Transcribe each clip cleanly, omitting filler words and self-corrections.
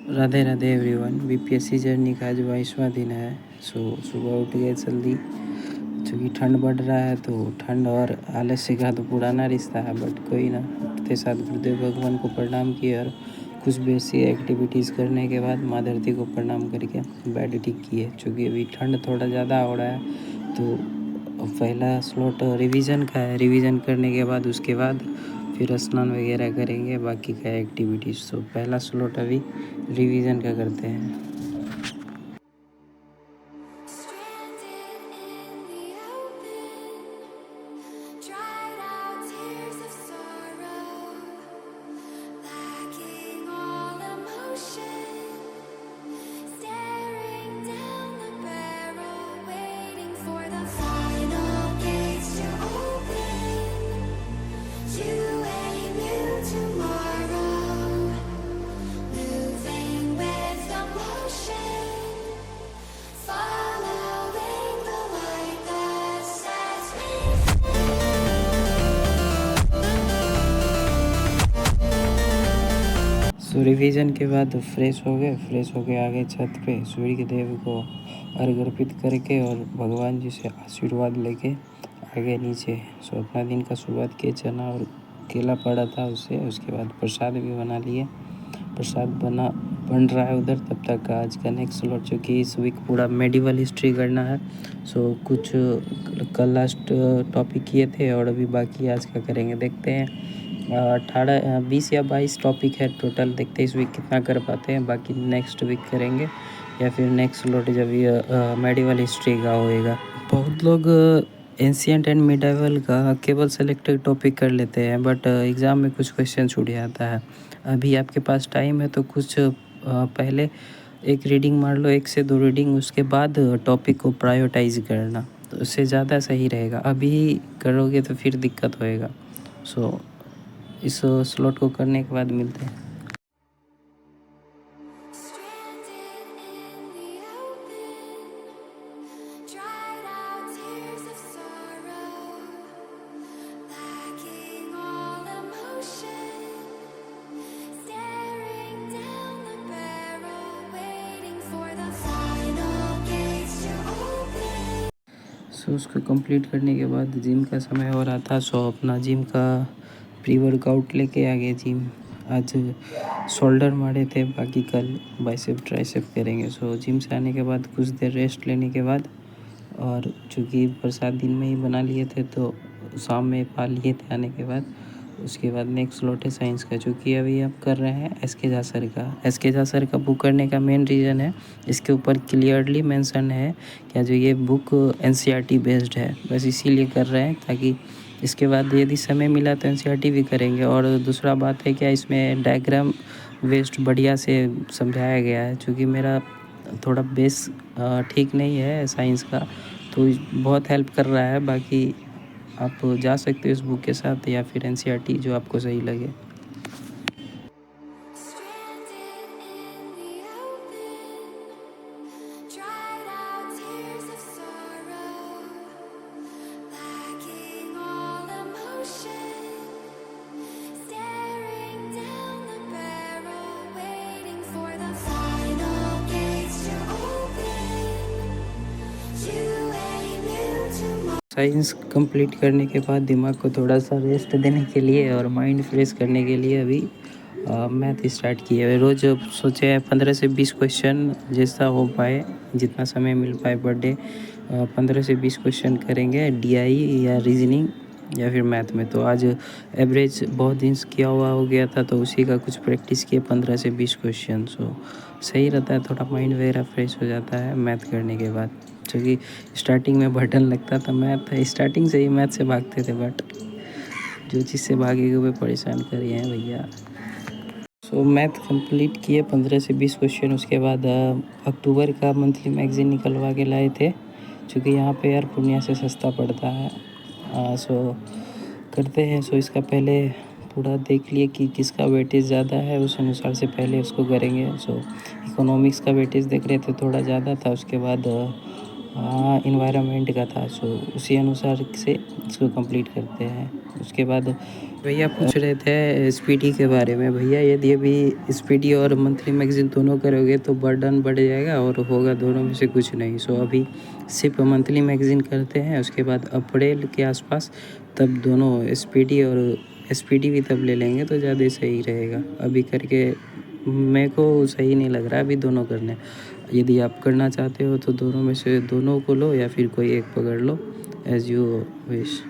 Radhe Radhe everyone. BPSC journey का आज 22वां दिन है। सुबह उठ गए जल्दी, क्योंकि ठंड बढ़ रहा है तो ठंड और आलस्य का तो पुराना रिश्ता है, बट कोई ना। उठते साथ गुरुदेव भगवान को प्रणाम किए और कुछ बेसिक एक्टिविटीज़ करने के बाद माँ धरती को प्रणाम करके बेड ठीक किए। चूँकि अभी ठंड थोड़ा ज़्यादा हो रहा है तो पहला स्लॉट रिवीजन का है। रिवीजन करने के बाद उसके बाद फिर स्नान वगैरह करेंगे, बाकी का एक्टिविटीज़। तो पहला स्लॉट अभी रिवीजन का करते हैं। रिवीजन के बाद फ्रेश हो गए आ गए छत पे सूर्य देव को अर्घ अर्पित करके और भगवान जी से आशीर्वाद लेके आ गए नीचे। अपना दिन का शुरुआत किए। चना और केला पड़ा था उससे, उसके बाद प्रसाद भी बना लिए। प्रसाद बन रहा है उधर। तब तक आज का नेक्स्ट स्लॉट, चूँकि इस वीक पूरा मेडिवल हिस्ट्री करना है। कुछ कल लास्ट टॉपिक किए थे और अभी बाकी आज का करेंगे। देखते हैं 20 या 22 टॉपिक है टोटल। देखते हैं इस वीक कितना कर पाते हैं, बाकी नेक्स्ट वीक करेंगे या फिर नेक्स्ट स्लॉट जब ये मेडिवल हिस्ट्री का होएगा। बहुत लोग एंशिएंट एंड मिडाइवल का केवल सेलेक्टेड टॉपिक कर लेते हैं, बट एग्ज़ाम में कुछ क्वेश्चन छूट जाता है। अभी आपके पास टाइम है तो कुछ पहले एक रीडिंग मार लो, 1 से 2 रीडिंग, उसके बाद टॉपिक को प्रायोरिटाइज करना, तो उससे ज़्यादा सही रहेगा। अभी करोगे तो फिर दिक्कत होएगा। इस स्लॉट को करने के बाद मिलते हैं। उसको कंप्लीट करने के बाद जिम का समय हो रहा था। अपना जिम का प्री वर्कआउट लेके आ गए जिम। आज शोल्डर मारे थे, बाकी कल बाइसेप ट्राइसेप करेंगे। जिम से आने के बाद कुछ देर रेस्ट लेने के बाद, और चूँकि प्रसाद दिन में ही बना लिए थे तो शाम में पा लिए थे आने के बाद। उसके बाद नेक्स्ट स्लॉट है साइंस का, चूँकि अभी आप कर रहे हैं एस.के. झा सर का। एस.के. झा सर का बुक करने का मेन रीज़न है, इसके ऊपर क्लियरली मेंशन है क्या जो ये बुक एनसीईआरटी बेस्ड है, बस इसीलिए कर रहे हैं। ताकि इसके बाद यदि समय मिला तो एनसीईआरटी भी करेंगे। और दूसरा बात है क्या, इसमें डायग्राम वेस्ट बढ़िया से समझाया गया है। चूँकि मेरा थोड़ा बेस ठीक नहीं है साइंस का, तो बहुत हेल्प कर रहा है। बाकी आप जा सकते हो इस बुक के साथ, या फिर एनसीईआरटी, जो आपको सही लगे। साइंस कंप्लीट करने के बाद दिमाग को थोड़ा सा रेस्ट देने के लिए और माइंड फ्रेश करने के लिए अभी मैथ स्टार्ट किए हुए। रोज़ सोचे हैं 15 से 20 क्वेश्चन, जैसा हो पाए, जितना समय मिल पाए पर डे 15 से 20 क्वेश्चन करेंगे, डीआई या रीजनिंग या फिर मैथ में। तो आज एवरेज बहुत दिन किया हुआ हो गया था, तो उसी का कुछ प्रैक्टिस किए 15 से 20 क्वेश्चन। सही रहता है, थोड़ा माइंड वगैरह फ्रेश हो जाता है मैथ करने के बाद। क्योंकि स्टार्टिंग में बटन लगता था, मैथ स्टार्टिंग से ही मैथ से भागते थे, बट जो चीज़ से भागेगे वो परेशान कर रहे हैं भैया। मैथ कंप्लीट किए 15 से 20 क्वेश्चन। उसके बाद अक्टूबर का मंथली मैगज़ीन निकलवा के लाए थे, क्योंकि यहाँ पे यार पूर्णिया से सस्ता पड़ता है। करते हैं। इसका पहले पूरा देख लिए कि किसका वेटेज ज़्यादा है, उस अनुसार से पहले उसको करेंगे। इकोनॉमिक्स का वेटेज देख रहे थे, थोड़ा ज़्यादा था। उसके बाद इन्वायरमेंट का था, सो उसी अनुसार से इसको कंप्लीट करते हैं। उसके बाद भैया पूछ रहे थे एसपीटी के बारे में। भैया यदि अभी एसपीटी और मंथली मैगजीन दोनों करोगे तो बर्डन बढ़ जाएगा और होगा दोनों में से कुछ नहीं। सो अभी सिर्फ मंथली मैगजीन करते हैं, उसके बाद अप्रैल के आसपास तब दोनों एसपीटी और एसपीटी भी तब ले लेंगे तो ज़्यादा सही रहेगा। अभी करके मेरे को सही नहीं लग रहा अभी दोनों करने। यदि आप करना चाहते हो तो दोनों में से दोनों को लो या फिर कोई एक पकड़ लो, एज यू विश।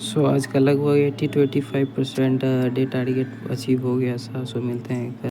सो आज का लगभग 80-85% डे टारगेट अचीव हो गया था। सो मिलते हैं।